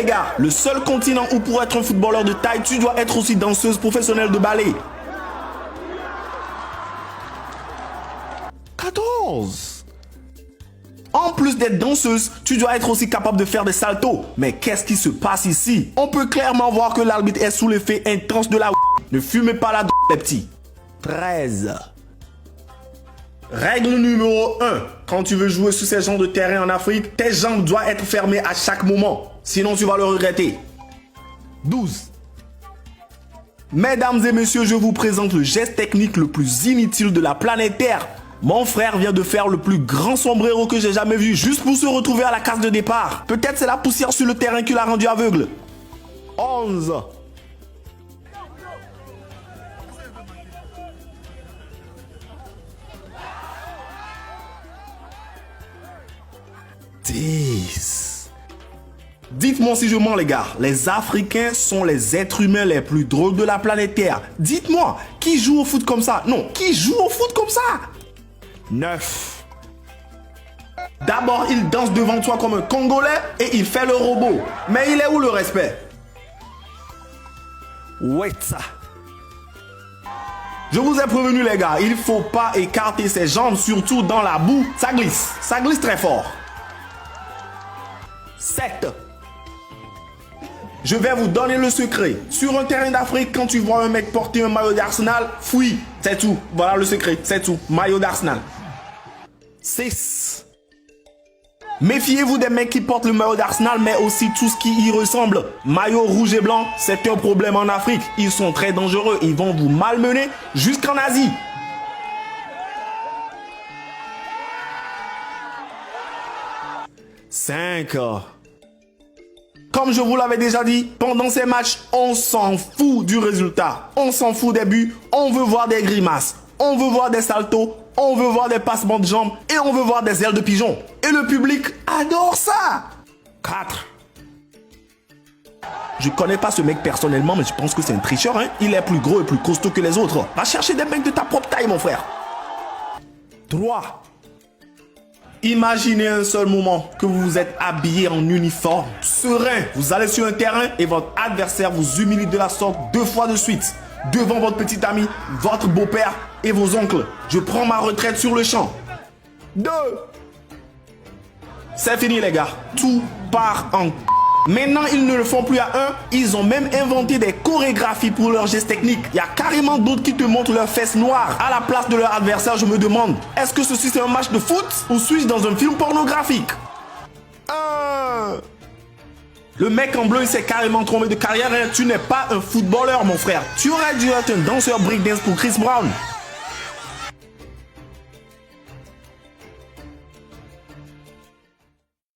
les gars. Le seul continent où pour être un footballeur de taille, tu dois être aussi danseuse professionnelle de ballet. 14. En plus d'être danseuse, tu dois être aussi capable de faire des saltos. Mais qu'est-ce qui se passe ici? On peut clairement voir que l'arbitre est sous l'effet intense de la... Ne fumez pas la les petits. 13. Règle numéro 1. Quand tu veux jouer sur ces genres de terrain en Afrique, tes jambes doivent être fermées à chaque moment. Sinon, tu vas le regretter. 12. Mesdames et messieurs, je vous présente le geste technique le plus inutile de la planète Terre. Mon frère vient de faire le plus grand sombrero que j'ai jamais vu, juste pour se retrouver à la case de départ. Peut-être c'est la poussière sur le terrain qui l'a rendu aveugle. 11. 10. Dites-moi si je mens les gars, les Africains sont les êtres humains les plus drôles de la planète Terre. Dites-moi, qui joue au foot comme ça? Non, qui joue au foot comme ça? 9. D'abord, il danse devant toi comme un Congolais et il fait le robot. Mais il est où le respect? Wait ça. Je vous ai prévenu les gars, il ne faut pas écarter ses jambes, surtout dans la boue. Ça glisse très fort. 7. Je vais vous donner le secret. Sur un terrain d'Afrique, quand tu vois un mec porter un maillot d'Arsenal, fouille. C'est tout. Voilà le secret. C'est tout. Maillot d'Arsenal. 6. Méfiez-vous des mecs qui portent le maillot d'Arsenal, mais aussi tout ce qui y ressemble. Maillot rouge et blanc, c'est un problème en Afrique. Ils sont très dangereux. Ils vont vous malmener jusqu'en Asie. 5. Comme je vous l'avais déjà dit, pendant ces matchs, on s'en fout du résultat. On s'en fout des buts. On veut voir des grimaces. On veut voir des saltos. On veut voir des passements de jambes. Et on veut voir des ailes de pigeon. Et le public adore ça. 4. Je connais pas ce mec personnellement, mais je pense que c'est un tricheur. Hein? Il est plus gros et plus costaud que les autres. Va chercher des mecs de ta propre taille, mon frère. 3. Imaginez un seul moment que vous vous êtes habillé en uniforme, serein. Vous allez sur un terrain et votre adversaire vous humilie de la sorte 2 fois de suite. Devant votre petit ami, votre beau-père et vos oncles. Je prends ma retraite sur le champ. 2. C'est fini les gars. Tout part en... Maintenant, ils ne le font plus à un. Ils ont même inventé des chorégraphies pour leurs gestes techniques. Il y a carrément d'autres qui te montrent leurs fesses noires. À la place de leur adversaire, je me demande, est-ce que ceci c'est un match de foot ou suis-je dans un film pornographique? 1. Le mec en bleu, il s'est carrément trompé de carrière. Hein. Tu n'es pas un footballeur, mon frère. Tu aurais dû être un danseur breakdance pour Chris Brown.